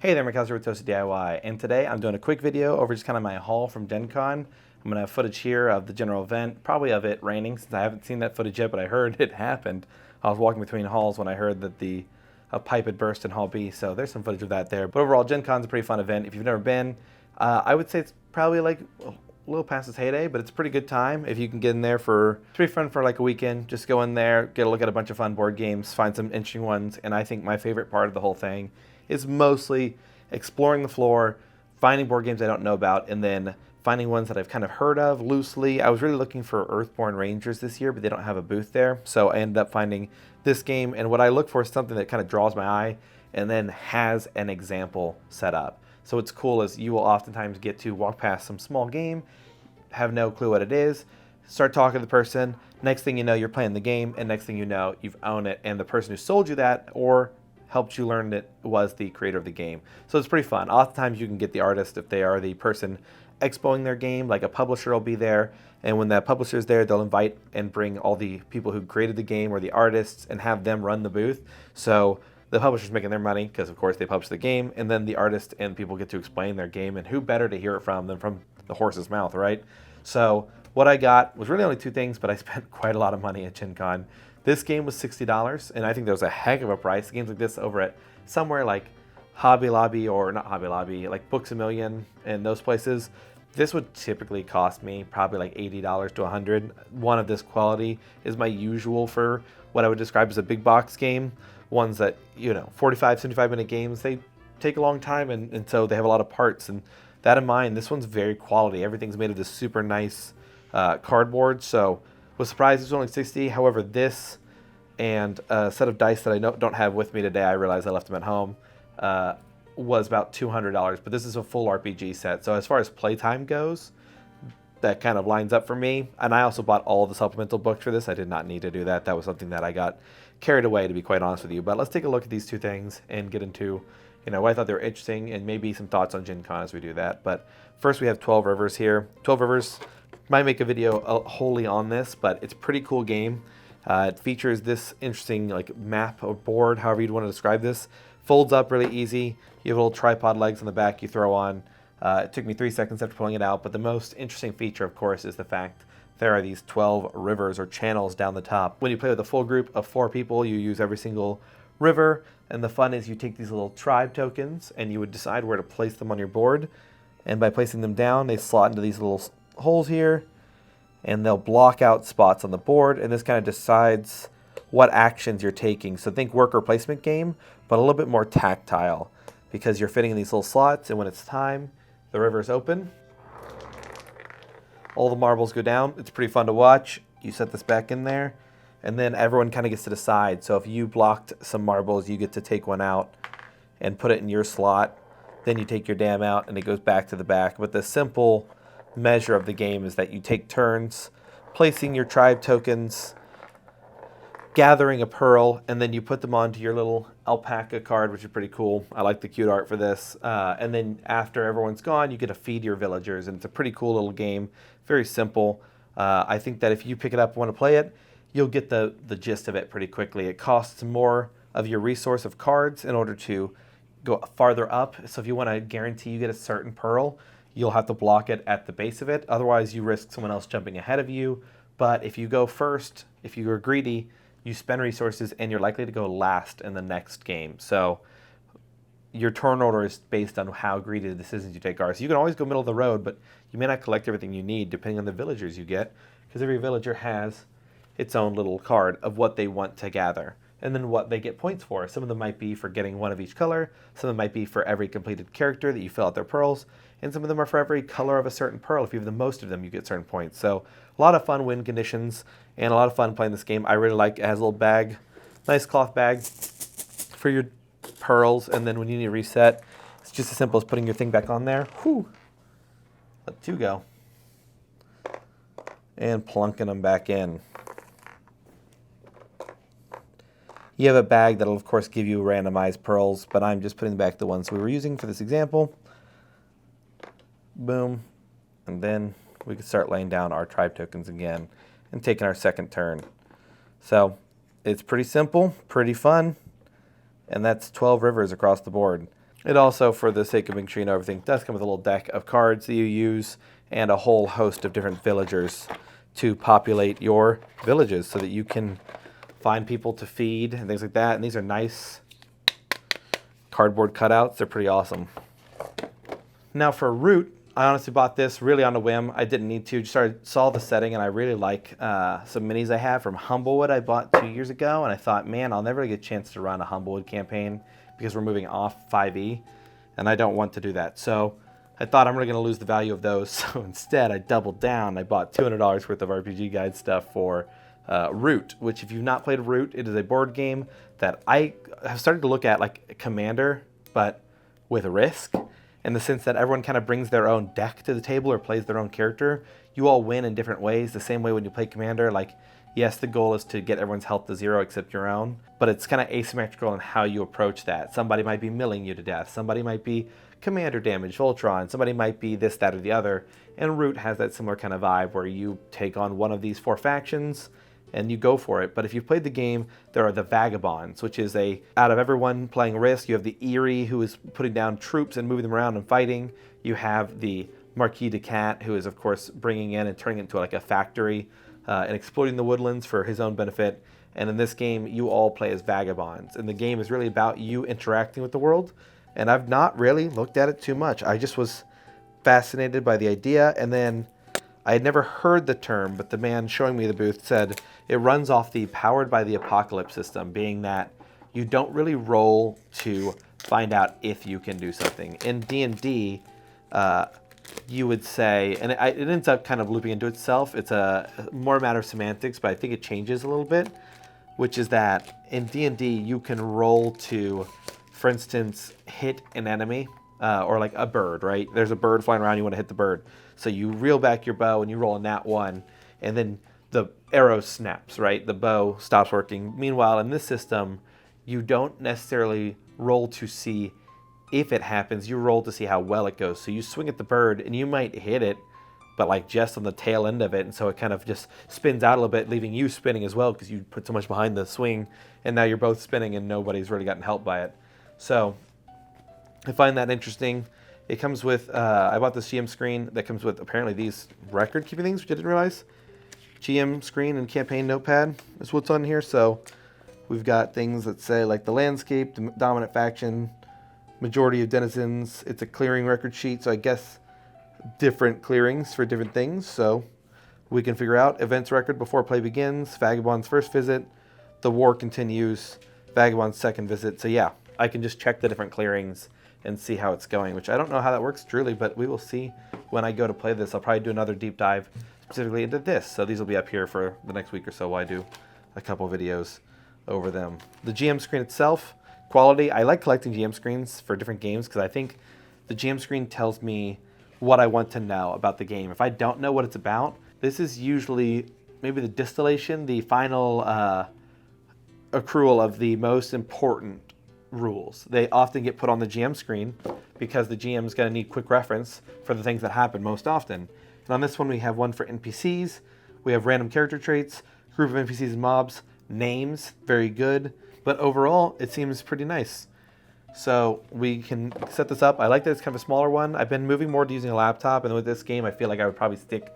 Hey there, Mikhail with Toasted DIY, and today I'm doing a quick video over just kind of my haul from Gen Con. I'm going to have footage here of the general event, probably of it raining, since I haven't seen that footage yet, but I heard it happened. I was walking between halls when I heard that a pipe had burst in Hall B, so there's some footage of that there. But overall, Gen Con's a pretty fun event. If you've never been, I would say it's probably like a little past its heyday, but it's a pretty good time if you can get in there it's pretty fun for like a weekend. Just go in there, get a look at a bunch of fun board games, find some interesting ones, and I think my favorite part of the whole thing is mostly exploring the floor, finding board games I don't know about, and then finding ones that I've kind of heard of loosely. I was really looking for Earthborn Rangers this year, but they don't have a booth there, so I ended up finding this game, and what I look for is something that kind of draws my eye and then has an example set up. So what's cool is you will oftentimes get to walk past some small game, have no clue what it is, start talking to the person, next thing you know you're playing the game, and next thing you know you've owned it, and the person who sold you that or helped you learn it was the creator of the game. So it's pretty fun. Oftentimes you can get the artist if they are the person expoing their game, like a publisher will be there, and when that publisher is there, they'll invite and bring all the people who created the game or the artists and have them run the booth. So the publisher's making their money because of course they publish the game, and then the artist and people get to explain their game, and who better to hear it from than from the horse's mouth, right? So what I got was really only two things, but I spent quite a lot of money at Gen Con. This game was $60, and I think that was a heck of a price. Games like this over at somewhere like Hobby Lobby, or not Hobby Lobby, like Books A Million and those places, this would typically cost me probably like $80 to $100. One of this quality is my usual for what I would describe as a big box game. Ones that, 45, 75-minute games, they take a long time, and so they have a lot of parts. And that in mind, this one's very quality. Everything's made of this super nice cardboard, so was surprised it was only 60. However, this and a set of dice that I don't have with me today, I realized I left them at home, was about $200. But this is a full RPG set. So as far as playtime goes, that kind of lines up for me. And I also bought all the supplemental books for this. I did not need to do that. That was something that I got carried away, to be quite honest with you. But let's take a look at these two things and get into what I thought they were interesting, and maybe some thoughts on Gen Con as we do that. But first we have 12 Rivers here. 12 Rivers, might make a video wholly on this, but it's a pretty cool game. It features this interesting like map or board, however you'd want to describe this. Folds up really easy. You have little tripod legs on the back you throw on. It took me 3 seconds after pulling it out, but the most interesting feature, of course, is the fact there are these 12 rivers or channels down the top. When you play with a full group of 4 people, you use every single river, and the fun is you take these little tribe tokens and you would decide where to place them on your board, and by placing them down, they slot into these little holes here, and they'll block out spots on the board, and this kind of decides what actions you're taking. So think worker placement game, but a little bit more tactile, because you're fitting in these little slots, and when it's time, the river's open, all the marbles go down. It's pretty fun to watch. You set this back in there, and then everyone kind of gets to decide. So if you blocked some marbles, you get to take one out and put it in your slot. Then you take your dam out, and it goes back to the back. But the simple measure of the game is that you take turns placing your tribe tokens, gathering a pearl, and then you put them onto your little alpaca card, which is pretty cool. I like the cute art for this. And then after everyone's gone, you get to feed your villagers, and it's a pretty cool little game. Very simple. I think that if you pick it up and want to play it, you'll get the gist of it pretty quickly. It costs more of your resource of cards in order to go farther up. So if you want to guarantee you get a certain pearl, you'll have to block it at the base of it. Otherwise, you risk someone else jumping ahead of you. But if you go first, if you are greedy, you spend resources and you're likely to go last in the next game. So your turn order is based on how greedy the decisions you take are. So you can always go middle of the road, but you may not collect everything you need depending on the villagers you get, because every villager has its own little card of what they want to gather, and then what they get points for. Some of them might be for getting one of each color, some of them might be for every completed character that you fill out their pearls, and some of them are for every color of a certain pearl. If you have the most of them, you get certain points. So a lot of fun win conditions, and a lot of fun playing this game. I really like it. It has a little bag, nice cloth bag for your pearls, and then when you need to reset, it's just as simple as putting your thing back on there. Whew. Let 2 go. And plunking them back in. You have a bag that'll, of course, give you randomized pearls, but I'm just putting back the ones we were using for this example. Boom. And then we can start laying down our tribe tokens again and taking our second turn. So it's pretty simple, pretty fun, and that's 12 rivers across the board. It also, for the sake of making sure you know everything, does come with a little deck of cards that you use and a whole host of different villagers to populate your villages so that you can find people to feed and things like that. And these are nice cardboard cutouts. They're pretty awesome. Now for Root, I honestly bought this really on a whim. I didn't need to. Just saw the setting, and I really like some minis I have from Humblewood I bought 2 years ago, and I thought, man, I'll never get a chance to run a Humblewood campaign because we're moving off 5e, and I don't want to do that. So I thought I'm really going to lose the value of those. So instead, I doubled down. I bought $200 worth of RPG Guide stuff for Root, which if you've not played Root, it is a board game that I have started to look at like Commander, but with Risk, in the sense that everyone kind of brings their own deck to the table or plays their own character. You all win in different ways. The same way when you play Commander, like, yes, the goal is to get everyone's health to 0 except your own, but it's kind of asymmetrical in how you approach that. Somebody might be milling you to death. Somebody might be Commander damage, Voltron. Somebody might be this, that, or the other. And Root has that similar kind of vibe where you take on one of these 4 factions and you go for it. But if you've played the game, there are the Vagabonds, which is out of everyone playing Risk, you have the Eerie, who is putting down troops and moving them around and fighting. You have the Marquis de Cat, who is, of course, bringing in and turning it into like a factory and exploiting the woodlands for his own benefit. And in this game, you all play as Vagabonds. And the game is really about you interacting with the world. And I've not really looked at it too much. I just was fascinated by the idea, and then I had never heard the term, but the man showing me the booth said it runs off the Powered by the Apocalypse system, being that you don't really roll to find out if you can do something. In D&D, you would say, and it ends up kind of looping into itself. It's a more matter of semantics, but I think it changes a little bit, which is that in D&D, you can roll to, for instance, hit an enemy. Or like a bird, right? There's a bird flying around, you want to hit the bird. So you reel back your bow and you roll a nat 1, and then the arrow snaps, right? The bow stops working. Meanwhile, in this system, you don't necessarily roll to see if it happens, you roll to see how well it goes. So you swing at the bird and you might hit it, but like just on the tail end of it, and so it kind of just spins out a little bit, leaving you spinning as well because you put so much behind the swing, and now you're both spinning and nobody's really gotten help by it. So I find that interesting. It comes with, I bought this GM screen that comes with apparently these record keeping things, which I didn't realize. GM screen and campaign notepad is what's on here. So we've got things that say like the landscape, the dominant faction, majority of denizens. It's a clearing record sheet, so I guess different clearings for different things. So we can figure out events record before play begins, Vagabond's first visit, the war continues, Vagabond's second visit. So yeah, I can just check the different clearings and see how it's going, which I don't know how that works truly, but we will see when I go to play this. I'll probably do another deep dive specifically into this. So these will be up here for the next week or so while I do a couple videos over them. The GM screen itself, quality. I like collecting GM screens for different games because I think the GM screen tells me what I want to know about the game. If I don't know what it's about, this is usually maybe the distillation, the final accrual of the most important rules. They often get put on the GM screen because the GM is going to need quick reference for the things that happen most often. And on this one, we have one for NPCs. We have random character traits, group of NPCs and mobs, names, very good. But overall, it seems pretty nice. So we can set this up. I like that it's kind of a smaller one. I've been moving more to using a laptop, and with this game, I feel like I would probably stick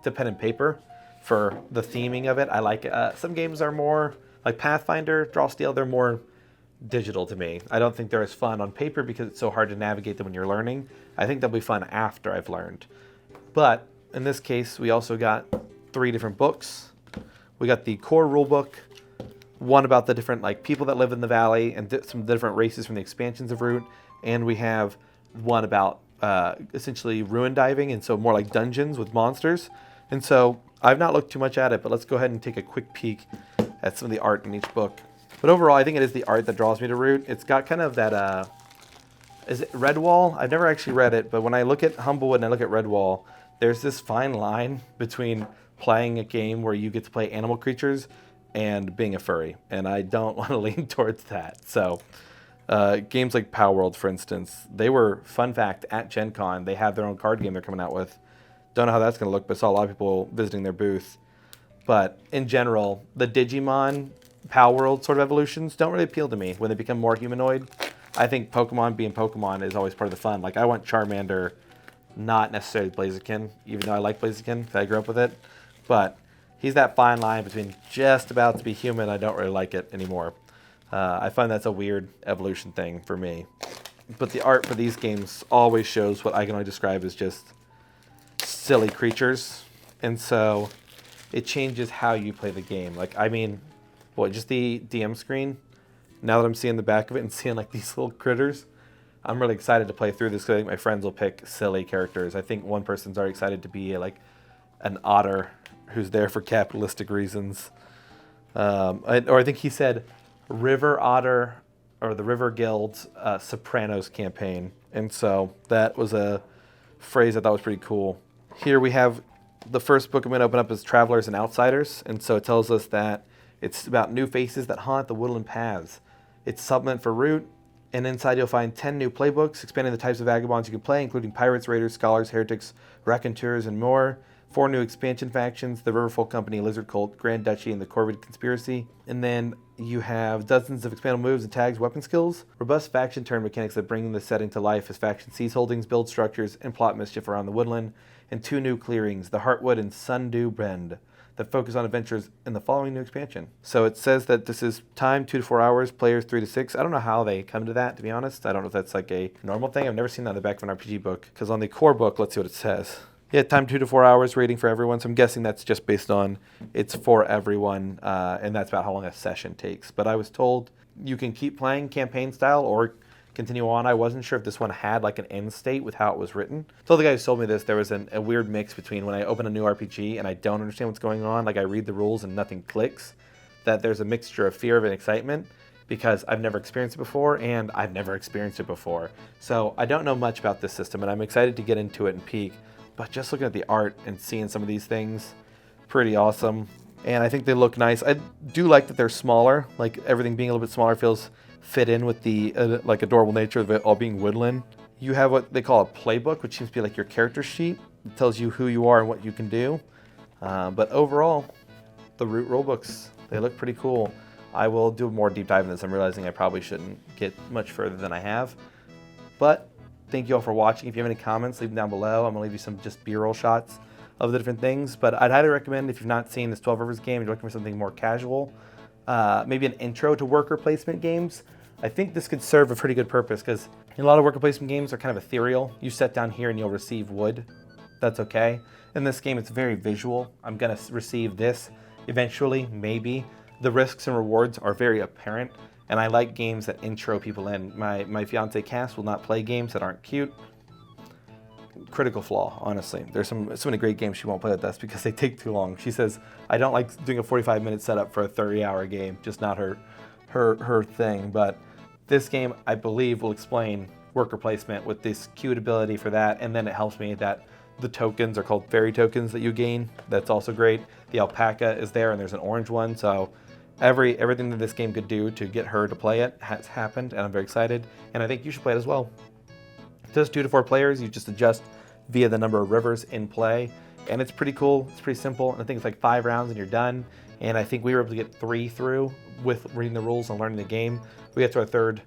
to pen and paper for the theming of it. I like some games are more like Pathfinder, Draw Steel. They're more digital to me. I don't think they're as fun on paper because it's so hard to navigate them when you're learning. I think they'll be fun after I've learned. But in this case, we also got 3 different books. We got the core rule book, one about the different like people that live in the valley and some different races from the expansions of Root, and we have one about essentially ruin diving, and so more like dungeons with monsters. And so I've not looked too much at it, but let's go ahead and take a quick peek at some of the art in each book. But overall, I think it is the art that draws me to Root. It's got kind of that, is it Redwall? I've never actually read it, but when I look at Humblewood and I look at Redwall, there's this fine line between playing a game where you get to play animal creatures and being a furry, and I don't want to lean towards that. So games like Power World, for instance, they were, fun fact, at Gen Con. They have their own card game they're coming out with. Don't know how that's going to look, but saw a lot of people visiting their booth. But in general, the Digimon Power World sort of evolutions don't really appeal to me when they become more humanoid. I think Pokemon being Pokemon is always part of the fun. Like, I want Charmander, not necessarily Blaziken, even though I like Blaziken because I grew up with it. But he's that fine line between just about to be human, I don't really like it anymore. I find that's a weird evolution thing for me. But the art for these games always shows what I can only describe as just silly creatures. And so it changes how you play the game. Like, I mean, what, just the DM screen? Now that I'm seeing the back of it and seeing like these little critters, I'm really excited to play through this because I think my friends will pick silly characters. I think one person's already excited to be like an otter who's there for capitalistic reasons. Or I think he said River Otter or the River Guild's Sopranos campaign. And so that was a phrase I thought was pretty cool. Here we have the first book I'm going to open up is Travelers and Outsiders. And so it tells us that it's about new faces that haunt the woodland paths. It's a supplement for Root, and inside you'll find 10 new playbooks, expanding the types of vagabonds you can play, including pirates, raiders, scholars, heretics, raconteurs, and more. 4 new expansion factions, the Riverfolk Company, Lizard Cult, Grand Duchy, and the Corvid Conspiracy. And then you have dozens of expandable moves and tags, weapon skills, robust faction turn mechanics that bring the setting to life as faction seize holdings, build structures, and plot mischief around the woodland, and 2 new clearings, the Heartwood and Sundew Bend, that focus on adventures in the following new expansion. So it says that this is time 2 to 4 hours, players 3 to 6. I don't know how they come to that, to be honest. I don't know if that's like a normal thing. I've never seen that on the back of an RPG book, because on the core book, let's see what it says. Yeah, time 2 to 4 hours, rating for everyone. So I'm guessing that's just based on it's for everyone, and that's about how long a session takes. But I was told you can keep playing campaign style or continue on. I wasn't sure if this one had like an end state with how it was written. So the guy who told me this, there was a weird mix between when I open a new RPG and I don't understand what's going on, like I read the rules and nothing clicks, that there's a mixture of fear and excitement because I've never experienced it before and I've never experienced it before. So I don't know much about this system and I'm excited to get into it and peek, but just looking at the art and seeing some of these things, pretty awesome. And I think they look nice. I do like that they're smaller, like everything being a little bit smaller feels fit in with the like adorable nature of it all being woodland. You have what they call a playbook, which seems to be like your character sheet. It tells you who you are and what you can do. But overall, the Root rulebooks, they look pretty cool. I will do a more deep dive in this. I'm realizing I probably shouldn't get much further than I have. But thank you all for watching. If you have any comments, leave them down below. I'm gonna leave you some just B-roll shots of the different things. But I'd highly recommend, if you've not seen this 12 Rivers game, you're looking for something more casual, maybe an intro to worker placement games. I think this could serve a pretty good purpose because a lot of worker placement games are kind of ethereal. You set down here and you'll receive wood. That's okay. In this game, it's very visual. I'm gonna receive this eventually, maybe. The risks and rewards are very apparent, and I like games that intro people in. My fiance Cass will not play games that aren't cute. Critical flaw, honestly. There's so many great games she won't play with us because they take too long. She says, I don't like doing a 45-minute setup for a 30-hour game, just not her thing. But this game, I believe, will explain worker placement with this cute ability for that, and then it helps me that the tokens are called fairy tokens that you gain. That's also great. The alpaca is there, and there's an orange one, so everything that this game could do to get her to play it has happened, and I'm very excited, and I think you should play it as well. Just 2 to 4 players, you just adjust via the number of rivers in play, and it's pretty cool, it's pretty simple, and I think it's like 5 rounds and you're done, and I think we were able to get 3 through with reading the rules and learning the game. We got to our 3rd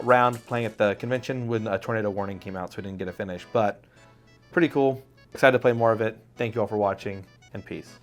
round playing at the convention when a tornado warning came out, so we didn't get a finish, but pretty cool. Excited to play more of it. Thank you all for watching, and peace.